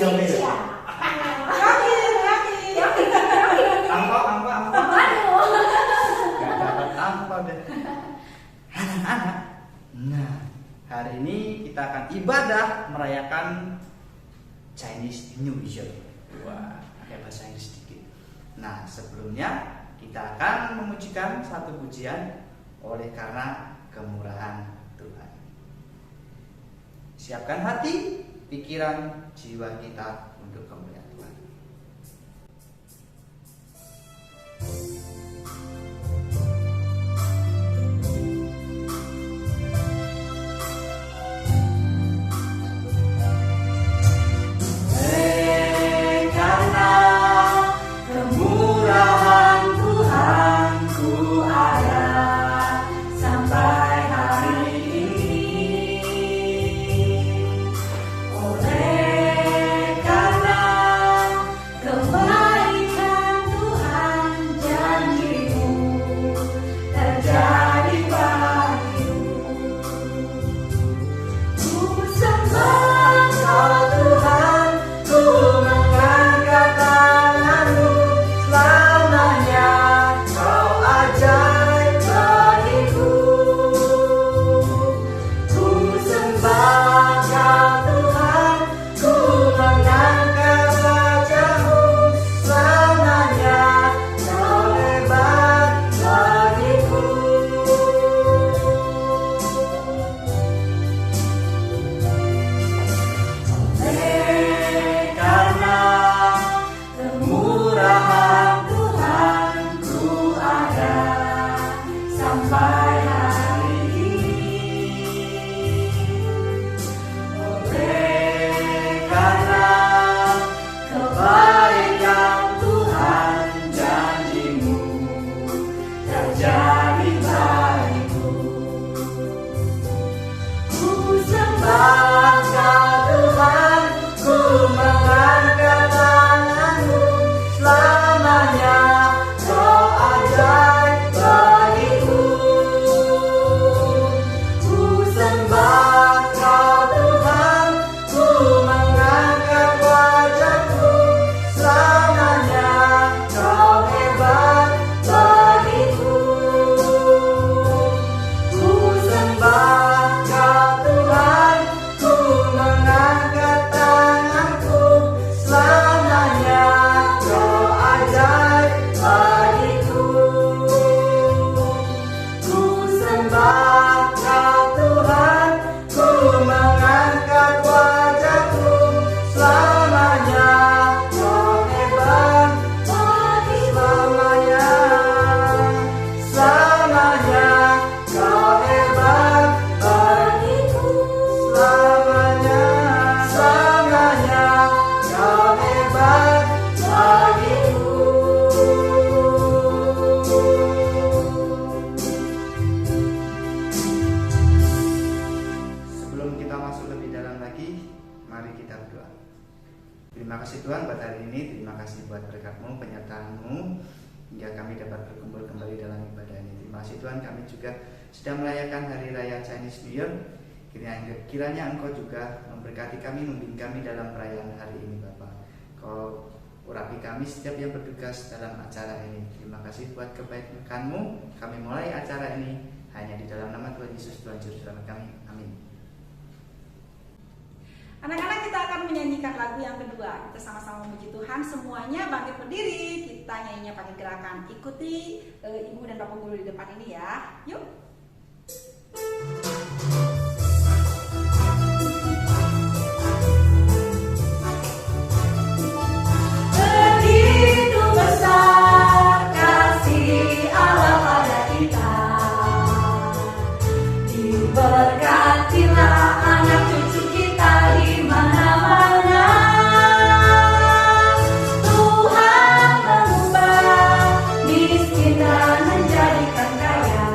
Jamil. Yakin. Angpa. Aduh. Gak dapat angpa deh. Anak-anak. Nah, hari ini kita akan ibadah merayakan Chinese New Year. Wah, pakai bahasa Inggris sedikit. Nah, sebelumnya kita akan memujikan satu pujian oleh karena kemurahan Tuhan. Siapkan hati, pikiran, jiwa kita untuk kemuliaan Tuhan. Terima kasih Tuhan buat hari ini, terima kasih buat berkat-Mu, penyertaan-Mu hingga kami dapat berkumpul kembali dalam ibadah ini. Terima kasih Tuhan, kami juga sedang merayakan Hari Raya Chinese New Year. Kiranya Engkau juga memberkati kami, membimbing kami dalam perayaan hari ini Bapa. Kau urapi kami setiap yang bertugas dalam acara ini. Terima kasih buat kebaikan-Mu. Kami mulai acara ini hanya di dalam nama Tuhan Yesus, Tuhan Juru Selamat kami. Amin. Anak-anak, kita akan menyanyikan lagu yang kedua. Kita sama-sama memuji Tuhan. Semuanya bangkit berdiri. Kita nyanyinya pakai gerakan. Ikuti ibu dan bapak guru di depan ini ya. Yuk. Begitu besar kasih Allah pada kita. Diberkatilah anak cucu kita di mana-mana. Tuhan mengubah miskin dan menjadikan kaya.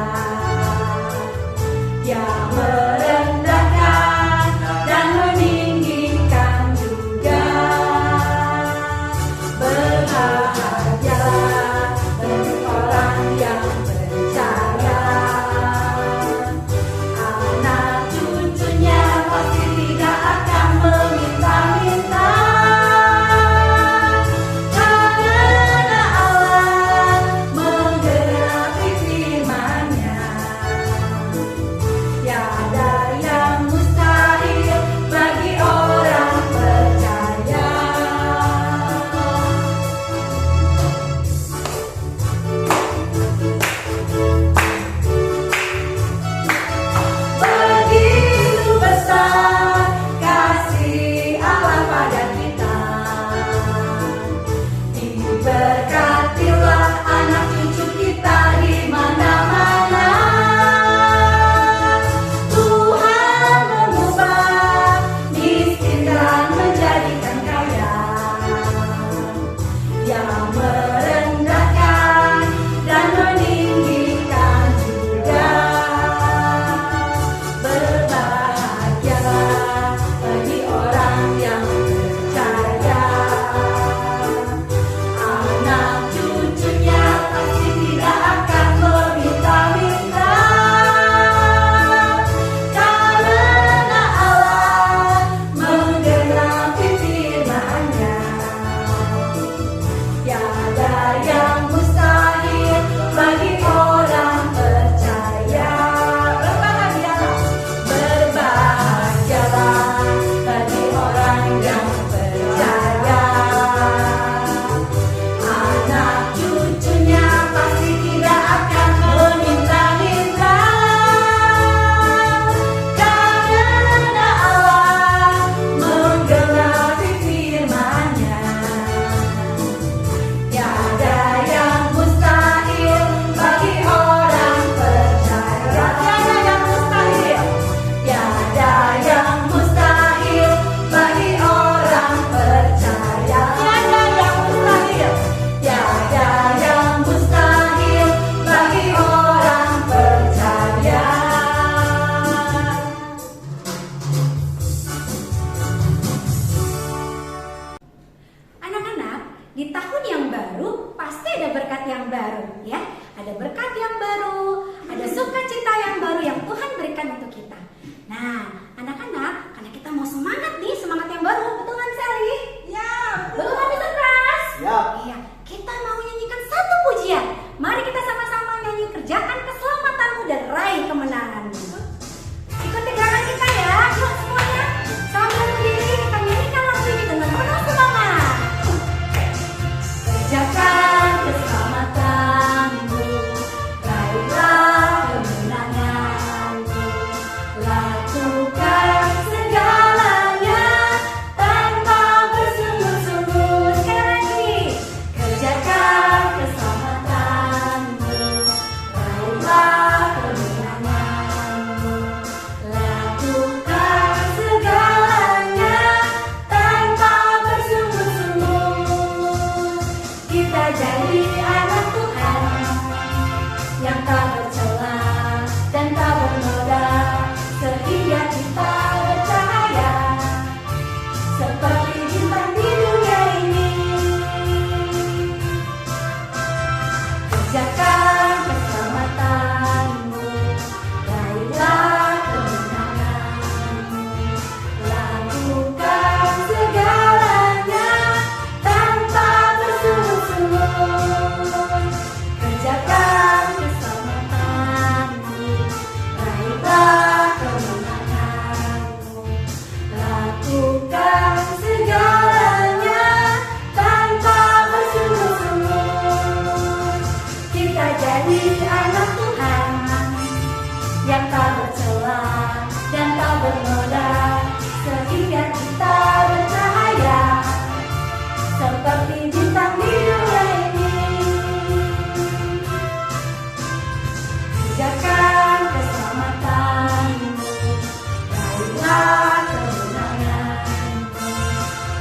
lihat kebenaran-Mu.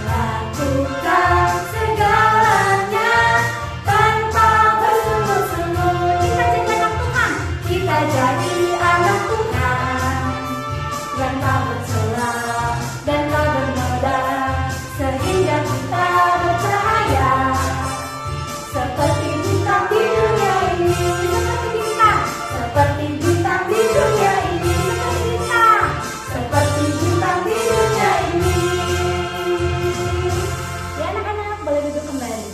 Lakukan segalanya tanpa bersungguh-sungguh. Kita jadi anak Tuhan yang tak bercela dan tak bernoda, sehingga kita bercahaya seperti bintang di dunia ini. Seperti bintang di dunia ini. Seperti bintang di dunia ini. Ya anak-anak, boleh duduk kembali.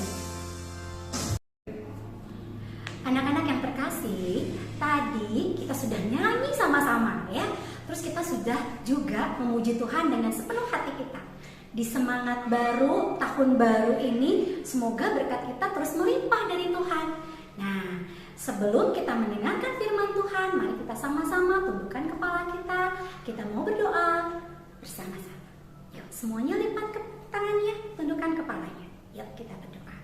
Anak-anak yang terkasih, tadi kita sudah nyanyi sama-sama ya. Terus kita sudah juga memuji Tuhan dengan sepenuh hati kita. Di semangat baru, tahun baru ini, semoga berkat kita terus melimpah dari Tuhan. Nah, sebelum kita mendengarkan firman Tuhan, mari kita sama-sama tundukkan kepala kita. Kita mau berdoa bersama-sama. Yuk, semuanya lipat ke tangannya, tundukkan kepalanya. Yuk, kita berdoa.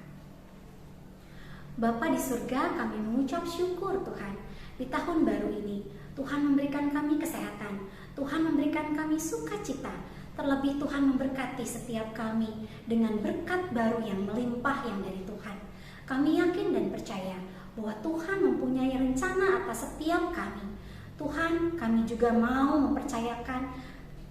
Bapa di surga, kami mengucap syukur Tuhan. Di tahun baru ini, Tuhan memberikan kami kesehatan. Tuhan memberikan kami sukacita. Terlebih Tuhan memberkati setiap kami dengan berkat baru yang melimpah yang dari Tuhan. Kami yakin dan percaya bahwa Tuhan mempunyai rencana atas setiap kami. Tuhan, kami juga mau mempercayakan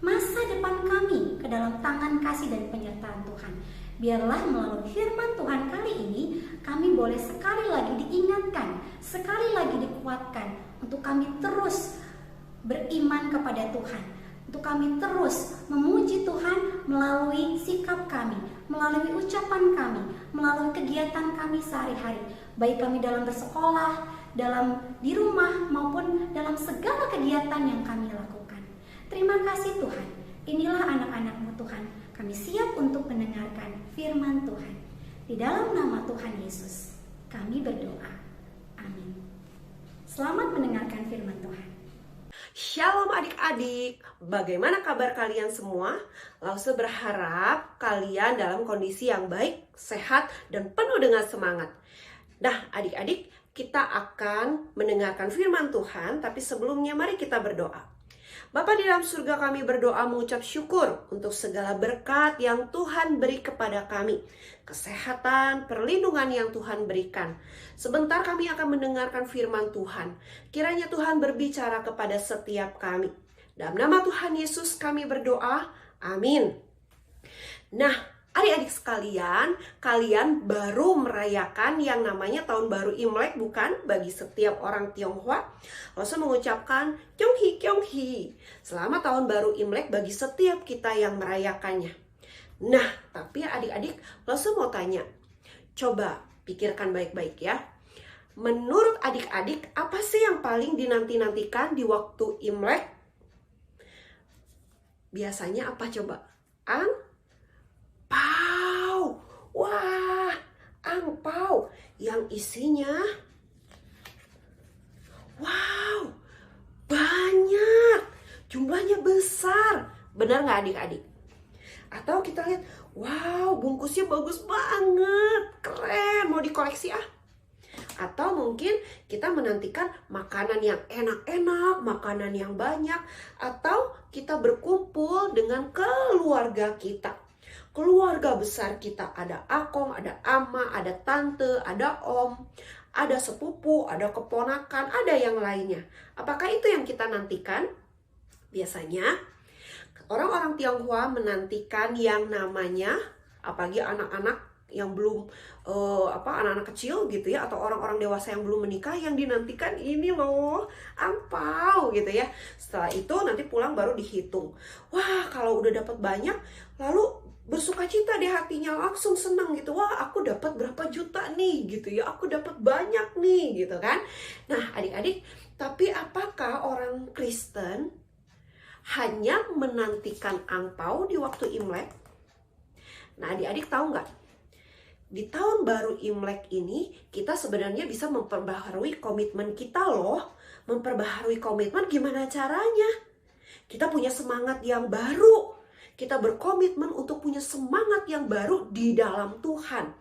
masa depan kami ke dalam tangan kasih dan penyertaan Tuhan. Biarlah melalui firman Tuhan kali ini, kami boleh sekali lagi diingatkan, sekali lagi dikuatkan untuk kami terus beriman kepada Tuhan, untuk kami terus memuji Tuhan melalui sikap kami, melalui ucapan kami, melalui kegiatan kami sehari-hari, baik kami dalam bersekolah, di rumah, maupun dalam segala kegiatan yang kami lakukan. Terima kasih Tuhan. Inilah anak-anak-Mu Tuhan. Kami siap untuk mendengarkan firman Tuhan. Di dalam nama Tuhan Yesus, kami berdoa. Amin. Selamat mendengarkan firman Tuhan. Shalom adik-adik, bagaimana kabar kalian semua? Lause berharap kalian dalam kondisi yang baik, sehat, dan penuh dengan semangat. Nah adik-adik, kita akan mendengarkan firman Tuhan, tapi sebelumnya mari kita berdoa. Bapa di dalam surga, kami berdoa mengucap syukur untuk segala berkat yang Tuhan beri kepada kami. Kesehatan, perlindungan yang Tuhan berikan. Sebentar kami akan mendengarkan firman Tuhan. Kiranya Tuhan berbicara kepada setiap kami. Dalam nama Tuhan Yesus kami berdoa. Amin. Nah, adik-adik sekalian, kalian baru merayakan yang namanya Tahun Baru Imlek, bukan? Bagi setiap orang Tionghoa, langsung mengucapkan Kyonghi Kyonghi. Selamat Tahun Baru Imlek bagi setiap kita yang merayakannya. Nah, tapi adik-adik, langsung mau tanya. Coba pikirkan baik-baik ya. Menurut adik-adik, apa sih yang paling dinanti-nantikan di waktu Imlek? Biasanya apa coba? Angpau. Wah, angpau yang isinya wow, banyak, jumlahnya besar. Benar nggak adik-adik? Atau kita lihat, wow, bungkusnya bagus banget, keren, mau dikoleksi ah. Atau mungkin kita menantikan makanan yang enak-enak, makanan yang banyak, atau kita berkumpul dengan keluarga kita. Keluarga besar kita, ada akong, ada ama, ada tante, ada om, ada sepupu, ada keponakan, ada yang lainnya. Apakah itu yang kita nantikan? Biasanya orang-orang Tionghoa menantikan yang namanya, apalagi anak-anak yang belum anak-anak kecil gitu ya, atau orang-orang dewasa yang belum menikah, yang dinantikan ini loh, angpau gitu ya. Setelah itu nanti pulang baru dihitung. Wah, kalau udah dapat banyak, lalu bersukacita di hatinya, langsung senang gitu. Wah, aku dapat berapa juta nih gitu ya, aku dapat banyak nih gitu kan. Nah adik-adik, tapi apakah orang Kristen hanya menantikan angpau di waktu Imlek? Nah adik-adik tahu nggak? Di tahun baru Imlek ini kita sebenarnya bisa memperbaharui komitmen kita loh. Memperbaharui komitmen gimana caranya? Kita punya semangat yang baru. Kita berkomitmen untuk punya semangat yang baru di dalam Tuhan.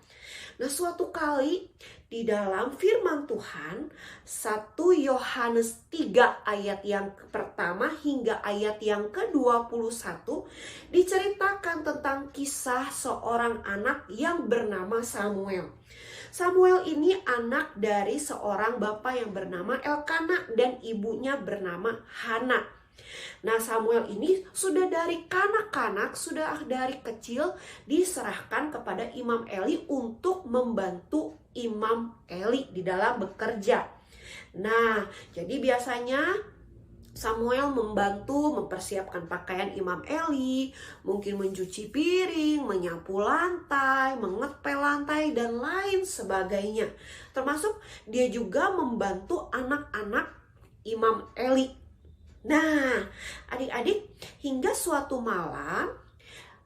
Nah, suatu kali di dalam firman Tuhan 1 Yohanes 3 ayat yang pertama hingga ayat yang ke-21 diceritakan tentang kisah seorang anak yang bernama Samuel. Samuel ini anak dari seorang bapak yang bernama Elkana dan ibunya bernama Hana. Nah, Samuel ini sudah dari kanak-kanak, sudah dari kecil diserahkan kepada Imam Eli untuk membantu Imam Eli di dalam bekerja. Nah, jadi biasanya Samuel membantu mempersiapkan pakaian Imam Eli, mungkin mencuci piring, menyapu lantai, mengepel lantai, dan lain sebagainya. Termasuk dia juga membantu anak-anak Imam Eli. Nah, adik-adik, hingga suatu malam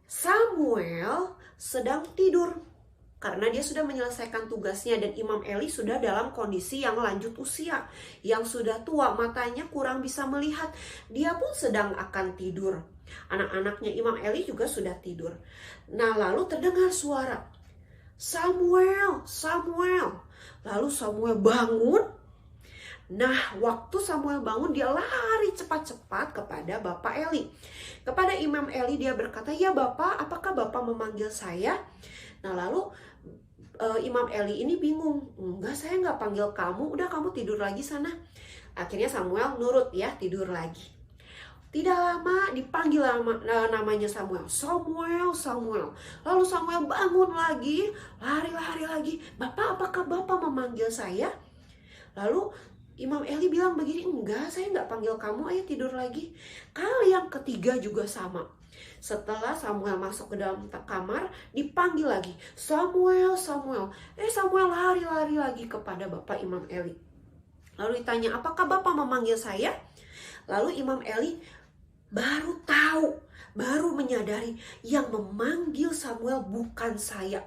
Samuel sedang tidur karena dia sudah menyelesaikan tugasnya dan Imam Eli sudah dalam kondisi yang lanjut usia, yang sudah tua, matanya kurang bisa melihat. Dia pun sedang akan tidur. Anak-anaknya Imam Eli juga sudah tidur. Nah, lalu terdengar suara, "Samuel, Samuel." Lalu Samuel bangun. Nah, waktu Samuel bangun, dia lari cepat-cepat kepada Bapak Eli. Kepada Imam Eli dia berkata, "Ya Bapak, apakah Bapak memanggil saya?" Nah, lalu Imam Eli ini bingung. "Enggak, saya nggak panggil kamu, udah kamu tidur lagi sana." Akhirnya Samuel nurut ya, tidur lagi. Tidak lama dipanggil namanya Samuel. "Samuel, Samuel." Lalu Samuel bangun lagi, lari-lari lagi. "Bapak, apakah Bapak memanggil saya?" Lalu Imam Eli bilang begini, "Enggak, saya nggak panggil kamu, ayo tidur lagi." Kali yang ketiga juga sama. Setelah Samuel masuk ke dalam kamar, dipanggil lagi, "Samuel, Samuel." Samuel lari-lari lagi kepada Bapak Imam Eli. Lalu ditanya, "Apakah Bapak memanggil saya?" Lalu Imam Eli baru tahu, baru menyadari yang memanggil Samuel bukan saya,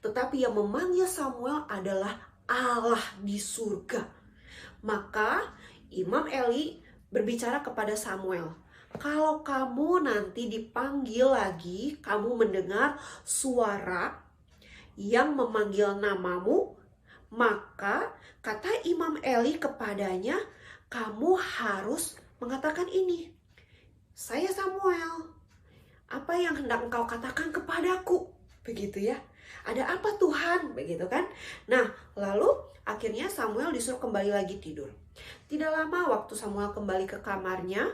tetapi yang memanggil Samuel adalah Allah di surga. Maka Imam Eli berbicara kepada Samuel, "Kalau kamu nanti dipanggil lagi, kamu mendengar suara yang memanggil namamu, maka," kata Imam Eli kepadanya, "kamu harus mengatakan ini, 'Saya Samuel, apa yang hendak engkau katakan kepadaku?'" Begitu ya. "Ada apa Tuhan?" Begitu kan. Nah, lalu akhirnya Samuel disuruh kembali lagi tidur. Tidak lama waktu Samuel kembali ke kamarnya,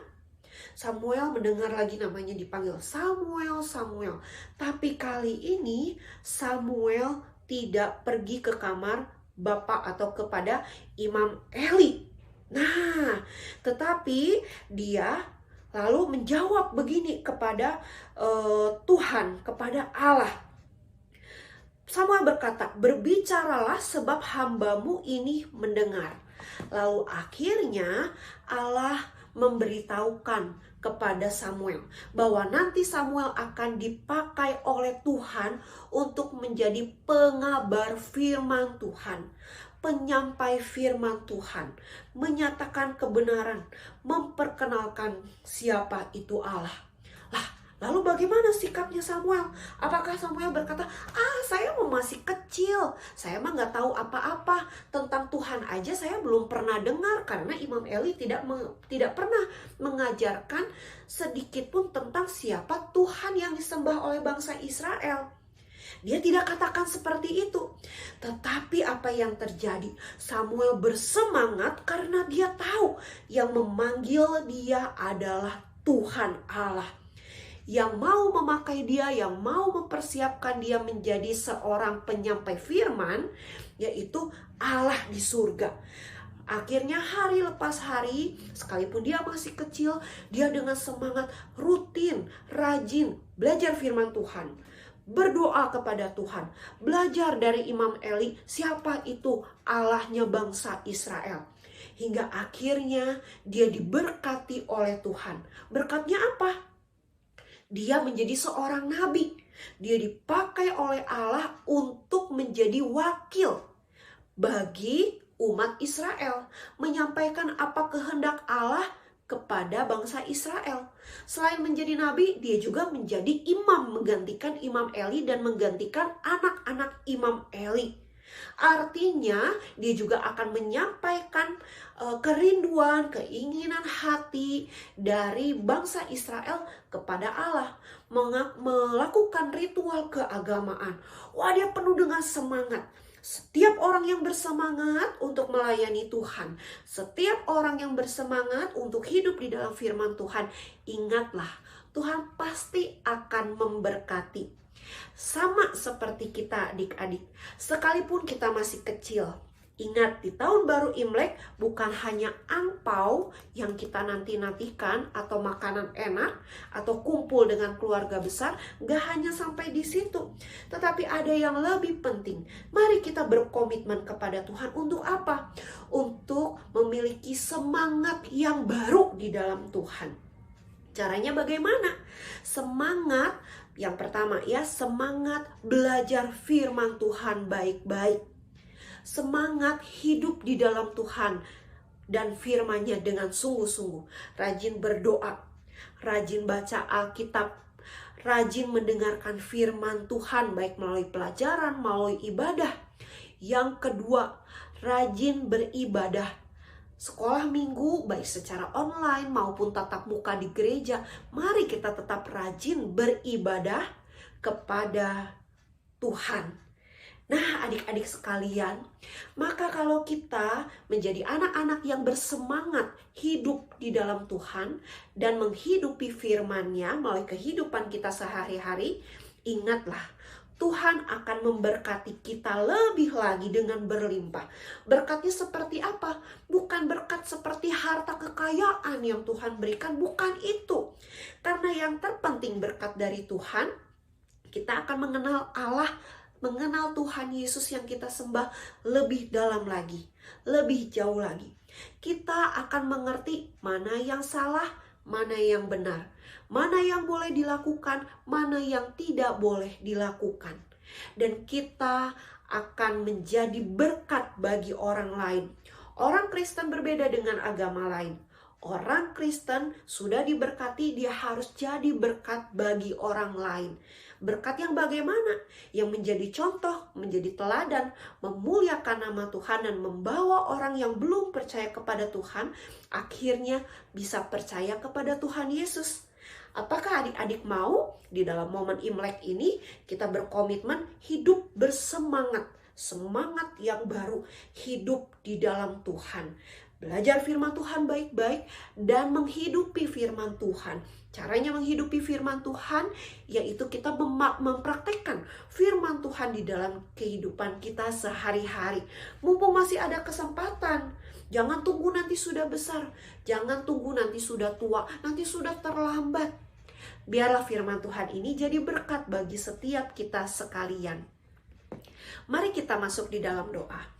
Samuel mendengar lagi namanya dipanggil, "Samuel, Samuel." Tapi kali ini Samuel tidak pergi ke kamar bapak atau kepada Imam Eli. Nah, tetapi dia lalu menjawab begini kepada Tuhan, kepada Allah. Samuel berkata, "Berbicaralah sebab hambamu ini mendengar." Lalu akhirnya Allah memberitahukan kepada Samuel bahwa nanti Samuel akan dipakai oleh Tuhan untuk menjadi pengabar firman Tuhan, penyampai firman Tuhan, menyatakan kebenaran, memperkenalkan siapa itu Allah. Lalu bagaimana sikapnya Samuel? Apakah Samuel berkata, "Saya masih kecil, saya mah nggak tahu apa-apa tentang Tuhan aja, saya belum pernah dengar," karena Imam Eli tidak pernah mengajarkan sedikit pun tentang siapa Tuhan yang disembah oleh bangsa Israel. Dia tidak katakan seperti itu. Tetapi apa yang terjadi? Samuel bersemangat karena dia tahu yang memanggil dia adalah Tuhan Allah, yang mau memakai dia, yang mau mempersiapkan dia menjadi seorang penyampai firman, yaitu Allah di surga. Akhirnya hari lepas hari, sekalipun dia masih kecil, dia dengan semangat rutin, rajin belajar firman Tuhan, berdoa kepada Tuhan, belajar dari Imam Eli siapa itu Allahnya bangsa Israel. Hingga akhirnya dia diberkati oleh Tuhan. Berkatnya apa? Dia menjadi seorang nabi. Dia dipakai oleh Allah untuk menjadi wakil bagi umat Israel, menyampaikan apa kehendak Allah kepada bangsa Israel. Selain menjadi nabi, dia juga menjadi imam, menggantikan Imam Eli dan menggantikan anak-anak Imam Eli. Artinya dia juga akan menyampaikan kerinduan, keinginan hati dari bangsa Israel kepada Allah, melakukan ritual keagamaan. Wah, dia penuh dengan semangat. Setiap orang yang bersemangat untuk melayani Tuhan, setiap orang yang bersemangat untuk hidup di dalam firman Tuhan, ingatlah, Tuhan pasti akan memberkati. Sama seperti kita adik-adik, sekalipun kita masih kecil, ingat di tahun baru Imlek bukan hanya angpau yang kita nanti-nantikan atau makanan enak atau kumpul dengan keluarga besar, gak hanya sampai di situ. Tetapi ada yang lebih penting. Mari kita berkomitmen kepada Tuhan untuk apa? Untuk memiliki semangat yang baru di dalam Tuhan. Caranya bagaimana? Semangat yang pertama ya, semangat belajar firman Tuhan baik-baik. Semangat hidup di dalam Tuhan dan firman-Nya dengan sungguh-sungguh. Rajin berdoa, rajin baca Alkitab, rajin mendengarkan firman Tuhan baik melalui pelajaran, melalui ibadah. Yang kedua, rajin beribadah. Sekolah minggu baik secara online maupun tatap muka di gereja, mari kita tetap rajin beribadah kepada Tuhan. Nah, adik-adik sekalian, maka kalau kita menjadi anak-anak yang bersemangat hidup di dalam Tuhan dan menghidupi firman-Nya melalui kehidupan kita sehari-hari, ingatlah, Tuhan akan memberkati kita lebih lagi dengan berlimpah. Berkatnya seperti apa? Bukan berkat seperti harta kekayaan yang Tuhan berikan, bukan itu. Karena yang terpenting berkat dari Tuhan, kita akan mengenal Allah, mengenal Tuhan Yesus yang kita sembah lebih dalam lagi, lebih jauh lagi. Kita akan mengerti mana yang salah, mana yang benar, mana yang boleh dilakukan, mana yang tidak boleh dilakukan. Dan kita akan menjadi berkat bagi orang lain. Orang Kristen berbeda dengan agama lain. Orang Kristen sudah diberkati, dia harus jadi berkat bagi orang lain. Berkat yang bagaimana? Yang menjadi contoh, menjadi teladan, memuliakan nama Tuhan dan membawa orang yang belum percaya kepada Tuhan akhirnya bisa percaya kepada Tuhan Yesus. Apakah adik-adik mau di dalam momen Imlek ini kita berkomitmen hidup bersemangat, semangat yang baru, hidup di dalam Tuhan. Belajar firman Tuhan baik-baik dan menghidupi firman Tuhan. Caranya menghidupi firman Tuhan yaitu kita mempraktekkan firman Tuhan di dalam kehidupan kita sehari-hari. Mumpung masih ada kesempatan. Jangan tunggu nanti sudah besar. Jangan tunggu nanti sudah tua. Nanti sudah terlambat. Biarlah firman Tuhan ini jadi berkat bagi setiap kita sekalian. Mari kita masuk di dalam doa.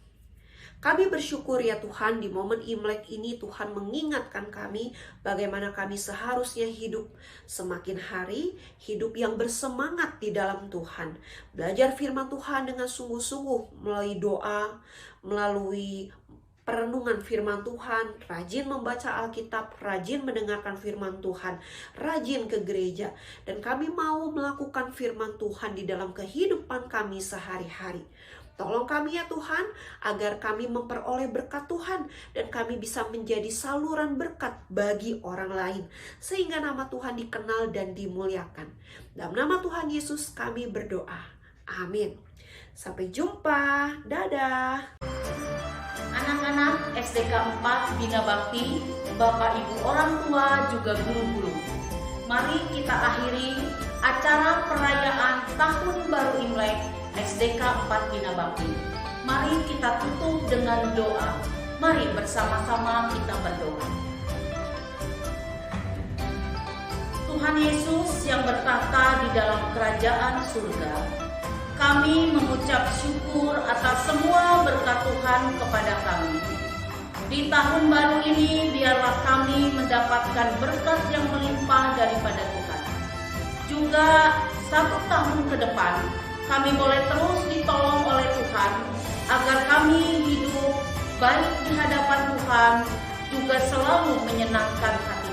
Kami bersyukur ya Tuhan, di momen Imlek ini Tuhan mengingatkan kami bagaimana kami seharusnya hidup semakin hari, hidup yang bersemangat di dalam Tuhan. Belajar firman Tuhan dengan sungguh-sungguh melalui doa, melalui perenungan firman Tuhan, rajin membaca Alkitab, rajin mendengarkan firman Tuhan, rajin ke gereja. Dan kami mau melakukan firman Tuhan di dalam kehidupan kami sehari-hari. Tolong kami ya Tuhan, agar kami memperoleh berkat Tuhan dan kami bisa menjadi saluran berkat bagi orang lain. Sehingga nama Tuhan dikenal dan dimuliakan. Dalam nama Tuhan Yesus kami berdoa. Amin. Sampai jumpa. Dadah. Anak-anak SDK 4 Bina Bakti, Bapak Ibu orang tua juga guru-guru. Mari kita akhiri acara perayaan Tahun Baru Imlek SDK 4 Bina Bakti. Mari kita tutup dengan doa. Mari bersama-sama kita berdoa. Tuhan Yesus yang bertahta di dalam kerajaan surga, kami mengucap syukur atas semua berkat Tuhan kepada kami. Di tahun baru ini biarlah kami mendapatkan berkat yang melimpah daripada Tuhan. Juga 1 tahun ke depan kami boleh terus ditolong oleh Tuhan agar kami hidup baik di hadapan Tuhan, juga selalu menyenangkan hati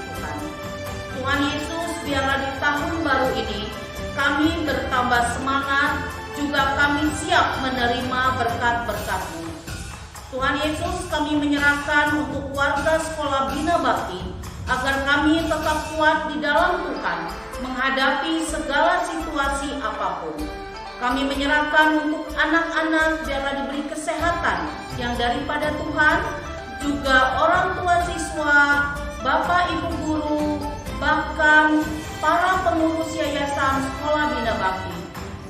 Tuhan Yesus, biarlah di tahun baru ini kami bertambah semangat, juga kami siap menerima berkat-berkat-Mu. Tuhan Yesus, kami menyerahkan untuk warga sekolah Bina Bakti agar kami tetap kuat di dalam Tuhan menghadapi segala situasi apapun. Kami menyerahkan untuk anak-anak biarlah diberi kesehatan yang daripada Tuhan, juga orang tua siswa, Bapak Ibu guru, bahkan para pengurus yayasan sekolah Bina Bakti.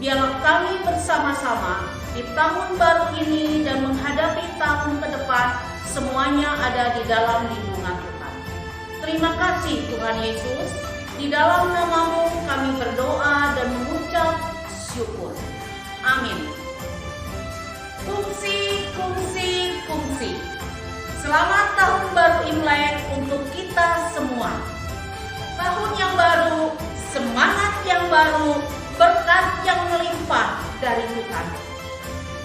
Biarlah kami bersama-sama di tahun baru ini dan menghadapi tahun ke depan semuanya ada di dalam lindungan Tuhan. Terima kasih Tuhan Yesus. Di dalam nama-Mu kami berdoa dan mengucap syukur. Amin. Kungsi, kungsi, kungsi. Selamat tahun baru Imlek untuk kita semua. Tahun yang baru, semangat yang baru, berkat yang melimpah dari Tuhan.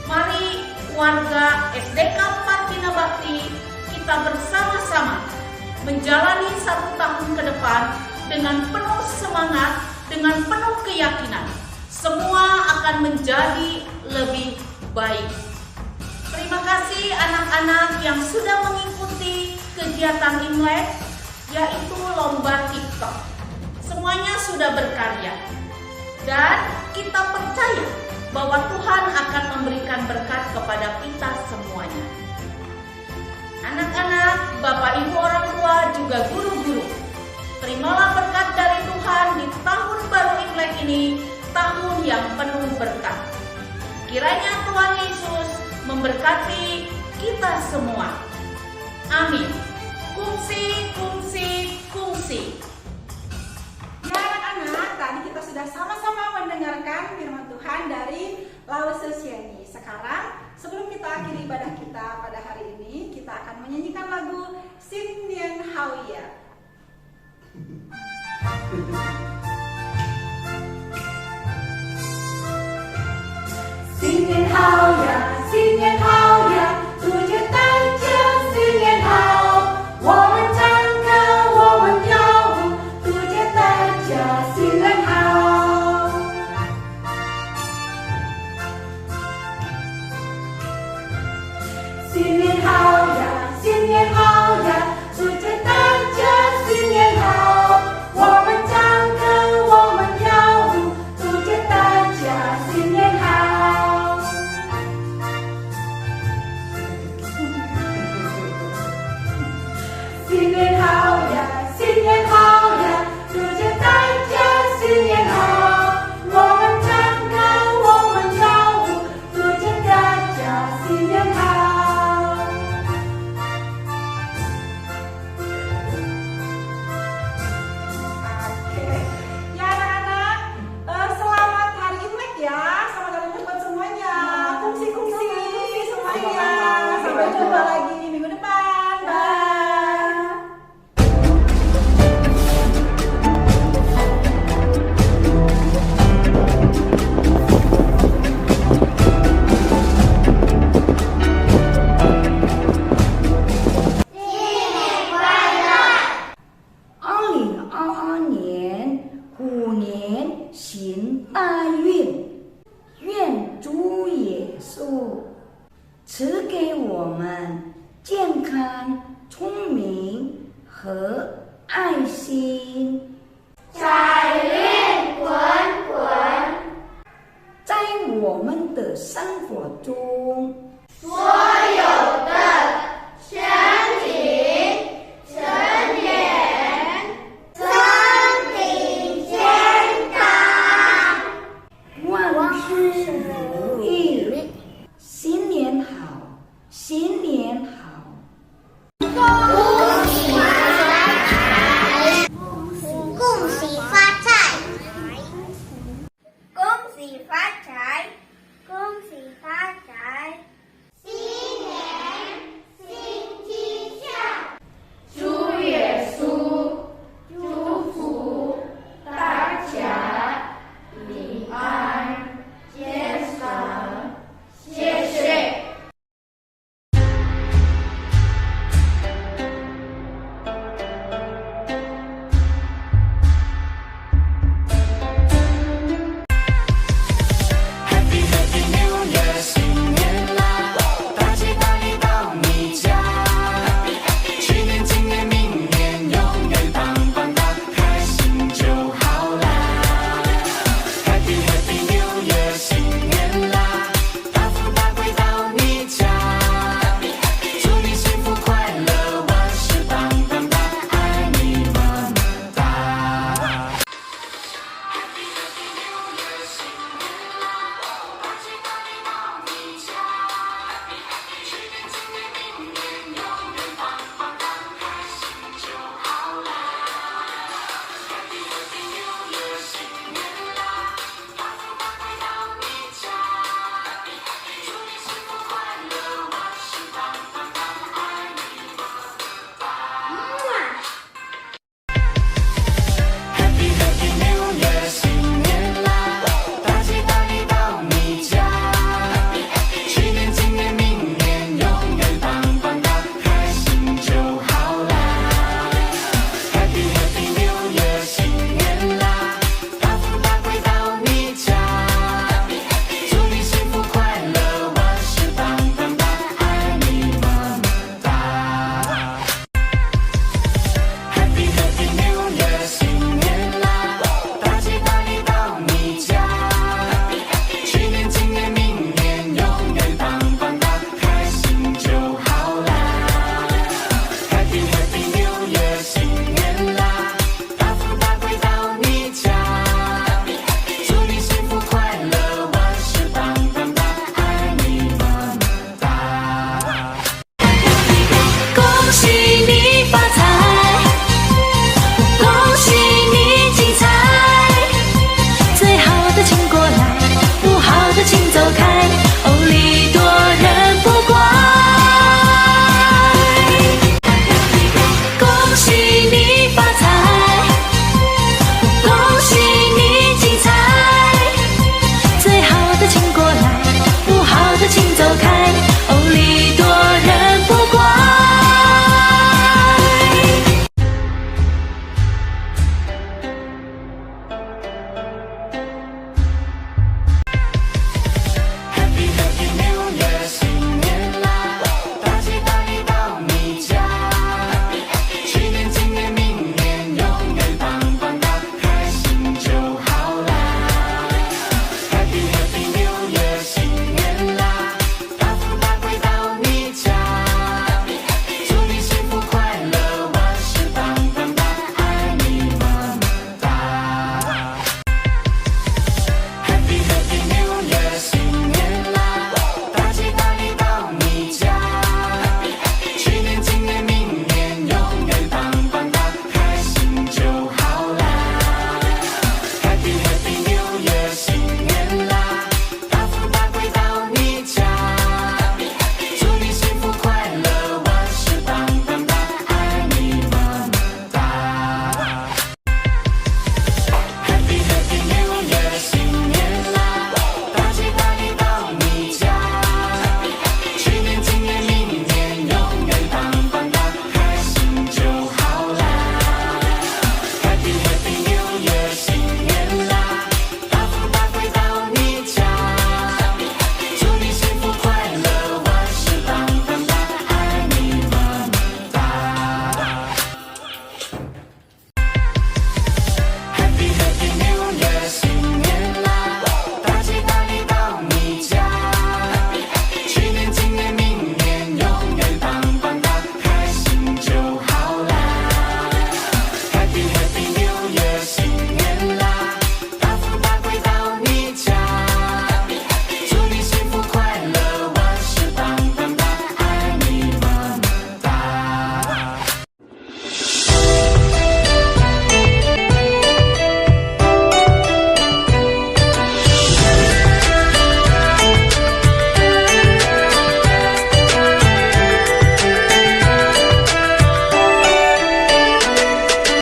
Mari warga SDK 4 Bina Bakti kita bersama-sama menjalani 1 tahun ke depan dengan penuh semangat, dengan penuh keyakinan. Semua akan menjadi lebih baik. Terima kasih anak-anak yang sudah mengikuti kegiatan Imlek, yaitu lomba TikTok. Semuanya sudah berkarya. Dan kita percaya bahwa Tuhan akan memberikan berkat kepada kita semuanya. Anak-anak, Bapak Ibu orang tua, juga guru-guru, terimalah berkat dari Tuhan di tahun baru Imlek ini, tahun yang penuh berkat. Kiranya Tuhan Yesus memberkati kita semua. Amin. Kungsi, kungsi, kungsi. Ya anak-anak, tadi kita sudah sama-sama mendengarkan firman Tuhan dari Laususiani. Sekarang, sebelum kita akhiri ibadah kita pada hari ini, kita akan menyanyikan lagu Sinien Hauya. Sinien Hauya, Sinien Hauya， 主角带着Sinien Hau， 我们唱歌，我们跳舞，主角带着Sinien Hau。Sinien Hauya， Sinien Hauya， 主角带着Sinien Hau， 我们唱歌，我们跳舞，主角带着Sinien Hau。新年好呀，新年好呀，祝节大家新年好。我们唱歌，我们跳舞，祝节大家新年好。Oke, ya anak-anak, selamat hari Imlek ya, selamat hari Imlek buat semuanya. Kungsi-kungsi semuanya. Sampai jumpa lagi minggu depan. Bye.2022年虎年行大运，愿主耶稣赐给我们健康、聪明和爱心，财运滚滚，在我们的生活中，所有的身体、成年、身体健康，万事如意，新年好，新年好。恭喜发财！恭喜发财！